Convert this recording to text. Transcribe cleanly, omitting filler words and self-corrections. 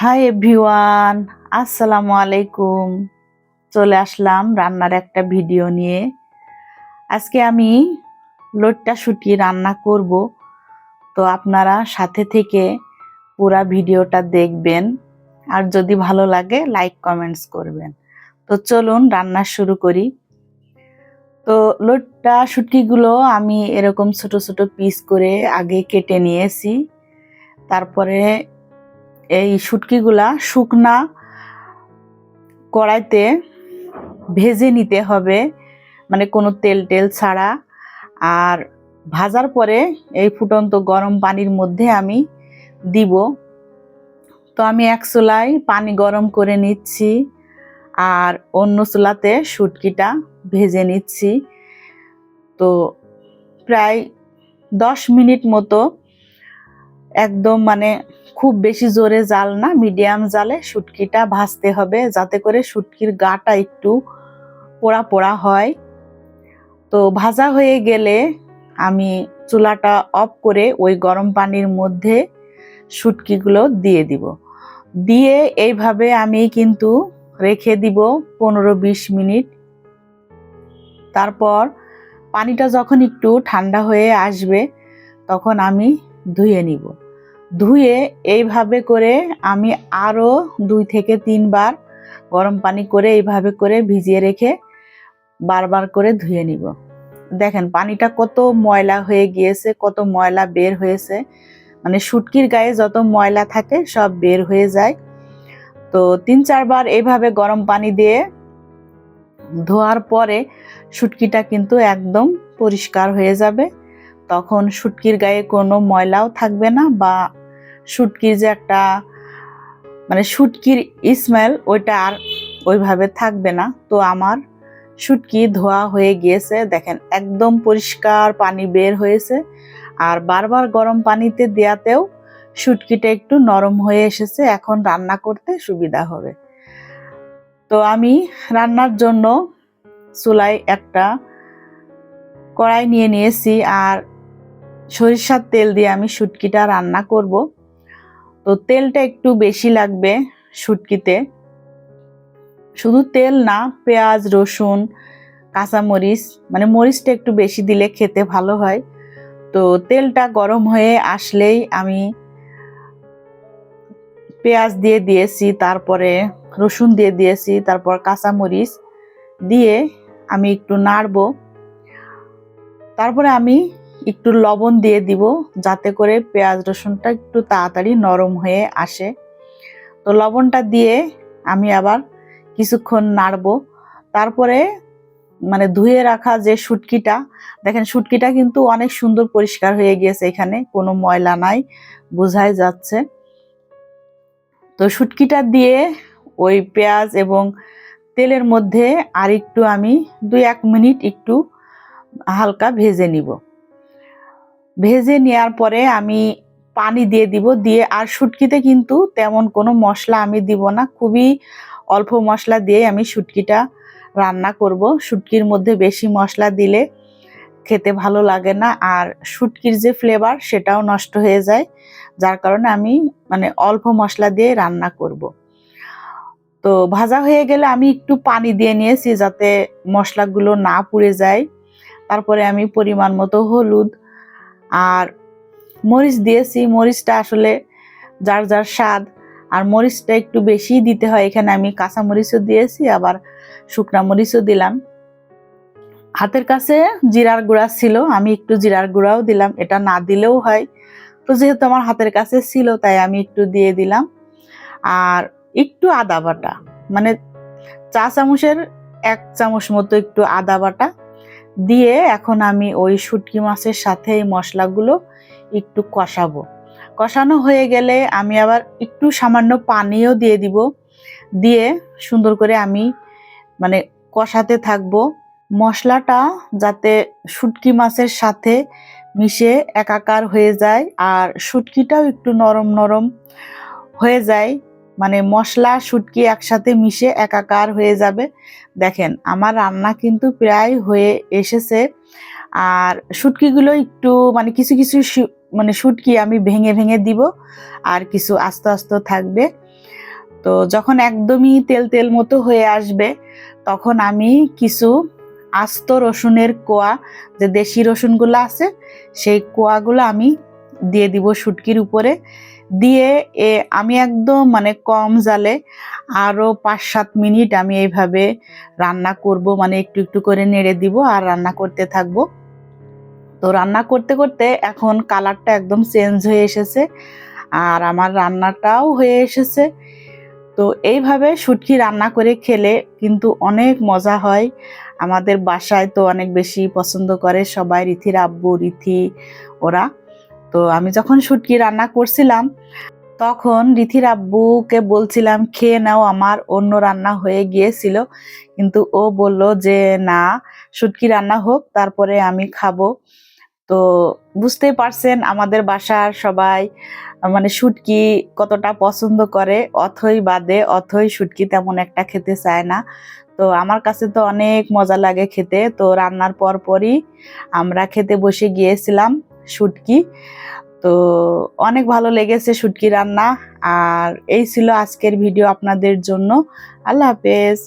Hi everyone, আসসালামু আলাইকুম। চলে আসলাম রান্নার একটা ভিডিও নিয়ে। আজকে আমি লইট্টা শুটকি রান্না করব, তো আপনারা সাথে থেকে পুরা ভিডিওটা দেখবেন, আর যদি ভালো লাগে লাইক কমেন্টস করবেন। তো চলুন রান্না শুরু করি। তো লইট্টা শুটকিগুলো আমি এরকম ছোট ছোট পিস করে আগে কেটে নিয়েছি। তারপরে এই শুটকিগুলা শুকনা কড়াইতে ভেজে নিতে হবে, মানে কোনো তেল টেল ছাড়া। আর ভাজার পরে এই ফুটন্ত গরম পানির মধ্যে আমি দিব। তো আমি এক চুলায় পানি গরম করে নিচ্ছি, আর অন্য চুলাতে শুটকিটা ভেজে নিচ্ছি। তো প্রায় 10 মিনিট মতো একদম মানে খুব বেশি জোরে জাল না, মিডিয়াম জালে শুটকিটা ভাজতে হবে, যাতে করে শুটকির গাটা একটু পোড়া পোড়া হয়। তো ভাজা হয়ে গেলে আমি চুলাটা অফ করে ওই গরম পানির মধ্যে শুটকিগুলো দিয়ে দিব। দিয়ে এইভাবে আমি কিন্তু রেখে দিব 15-20 মিনিট। তারপর পানিটা যখন একটু ঠান্ডা হয়ে আসবে তখন আমি ধুয়ে নিব। ধুয়ে এইভাবে করে আমি আরও 2 থেকে 3 বার গরম পানি করে এইভাবে করে ভিজিয়ে রেখে বারবার করে ধুয়ে নিব। দেখেন পানিটা কত ময়লা হয়ে গিয়েছে, কত ময়লা বের হয়েছে, মানে শুটকির গায়ে যত ময়লা থাকে সব বের হয়ে যায়। তো 3-4 বার এইভাবে গরম পানি দিয়ে ধোয়ার পরে শুটকিটা কিন্তু একদম পরিষ্কার হয়ে যাবে। তখন শুটকির গায়ে কোনো ময়লাও থাকবে না, বা শুটকির যে একটা মানে শুটকির স্মেল ওইটা আর ওইভাবে থাকবে না। তো আমার শুটকি ধোয়া হয়ে গিয়েছে, দেখেন একদম পরিষ্কার পানি বের হয়েছে। আর বারবার গরম পানিতে দেওয়াতেও শুটকিটা একটু নরম হয়ে এসেছে, এখন রান্না করতে সুবিধা হবে। তো আমি রান্নার জন্য চুলায় একটা কড়াই নিয়ে নিয়েছি, আর সরিষার তেল দিয়ে আমি শুটকিটা রান্না করব। তো তেলটা একটু বেশি লাগবে শুটকিতে, শুধু তেল না, পেঁয়াজ, রসুন, কাঁচামরিচ, মানে মরিচটা একটু বেশি দিলে খেতে ভালো হয়। তো তেলটা গরম হয়ে আসলেই আমি পেঁয়াজ দিয়ে দিয়েছি, তারপরে রসুন দিয়ে দিয়েছি, তারপর কাঁচামরিচ দিয়ে আমি একটু নাড়বো। তারপরে আমি একটু লবণ দিয়ে দিব, যাতে করে পেঁয়াজ রসুনটা একটু তাড়াতাড়ি নরম হয়ে আসে। তো লবণটা দিয়ে আমি আবার কিছুক্ষণ নাড়বো। তারপরে মানে ধুয়ে রাখা যে শুটকিটা, দেখেন শুটকিটা কিন্তু অনেক সুন্দর পরিষ্কার হয়ে গিয়েছে, এখানে কোনো ময়লা নাই, বোঝাই যাচ্ছে। তো শুটকিটা দিয়ে ওই পেঁয়াজ এবং তেলের মধ্যে আর একটু আমি 2-1 মিনিট একটু হালকা ভেজে নিব। ভেজে নেওয়ার পরে আমি পানি দিয়ে দিব, দিয়ে আর শুটকিতে কিন্তু তেমন কোনো মশলা আমি দিব না, খুবই অল্প মশলা দিয়ে আমি শুটকিটা রান্না করব। শুটকির মধ্যে বেশি মশলা দিলে খেতে ভালো লাগে না, আর শুটকির যে ফ্লেভার সেটাও নষ্ট হয়ে যায়, যার কারণে আমি মানে অল্প মশলা দিয়ে রান্না করব। তো ভাজা হয়ে গেলে আমি একটু পানি দিয়ে নিয়েছি, যাতে মশলাগুলো না পুড়ে যায়। তারপরে আমি পরিমাণ মতো হলুদ আর মরিচ দিয়েছি। মরিচটা আসলে যার যার স্বাদ, আর মরিচটা একটু বেশি দিতে হয়। এখানে আমি কাঁচা মরিচও দিয়েছি, আবার শুকনা মরিচও দিলাম। হাতের কাছে জিরার গুঁড়া ছিল, আমি একটু জিরার গুঁড়াও দিলাম, এটা না দিলেও হয়। তো যেহেতু আমার হাতের কাছে ছিল তাই আমি একটু দিয়ে দিলাম। আর একটু আদা বাটা, মানে চা চামচের 1 চামচ মতো একটু আদা বাটা দিয়ে এখন আমি ওই শুটকি মাছের সাথে এই মশলাগুলো একটু কষাবো। কষানো হয়ে গেলে আমি আবার একটু সামান্য পানিও দিয়ে দিব, দিয়ে সুন্দর করে আমি মানে কষাতে থাকবো। মশলাটা যাতে শুটকি মাছের সাথে মিশে একাকার হয়ে যায়, আর শুটকিটাও একটু নরম নরম হয়ে যায়, মানে মশলা শুটকি একসাথে মিশে একাকার হয়ে যাবে। দেখেন আমার রান্না কিন্তু প্রায় হয়ে এসেছে। আর শুটকিগুলো একটু মানে কিছু কিছু মানে শুটকি আমি ভেঙে ভেঙে দিব, আর কিছু আস্তে আস্তে থাকবে। তো যখন একদমই তেল তেল মতো হয়ে আসবে তখন আমি কিছু আস্ত রসুনের কোয়া, যে দেশি রসুনগুলো আছে সেই কোয়াগুলো আমি দিয়ে দিব শুটকির উপরে। দিয়ে আমি একদম মানে কম জালে আরও 5-7 মিনিট আমি এইভাবে রান্না করব, মানে একটু একটু করে নেড়ে দিব আর রান্না করতে থাকব। তো রান্না করতে করতে এখন কালারটা একদম চেঞ্জ হয়ে এসেছে আর আমার রান্নাটাও হয়ে এসেছে। তো এইভাবে শুটকি রান্না করে খেলে কিন্তু অনেক মজা হয়। আমাদের বাসায় তো অনেক বেশি পছন্দ করে সবাই, রিথির আব্বু, রিথি ওরা। তো আমি যখন শুটকি রান্না করছিলাম তখন রিথির আব্বুকে বলছিলাম খেয়ে নাও, আমার অন্য রান্না হয়ে গিয়েছিল, কিন্তু ও বলল যে না, শুটকি রান্না হোক তারপরে আমি খাবো। তো বুঝতেই পারছেন আমাদের বাসার সবাই মানে শুটকি কতটা পছন্দ করে। অথই বাদে, অথই শুটকি তেমন একটা খেতে চায় না। তো আমার কাছে তো অনেক মজা লাগে খেতে। তো রান্নার পরপরই আমরা খেতে বসে গিয়েছিলাম শুটকি। তো অনেক ভালো লেগেছে শুটকি রান্না। আর এই ছিল আজকের ভিডিও আপনাদের জন্য। আল্লাহ হাফেজ।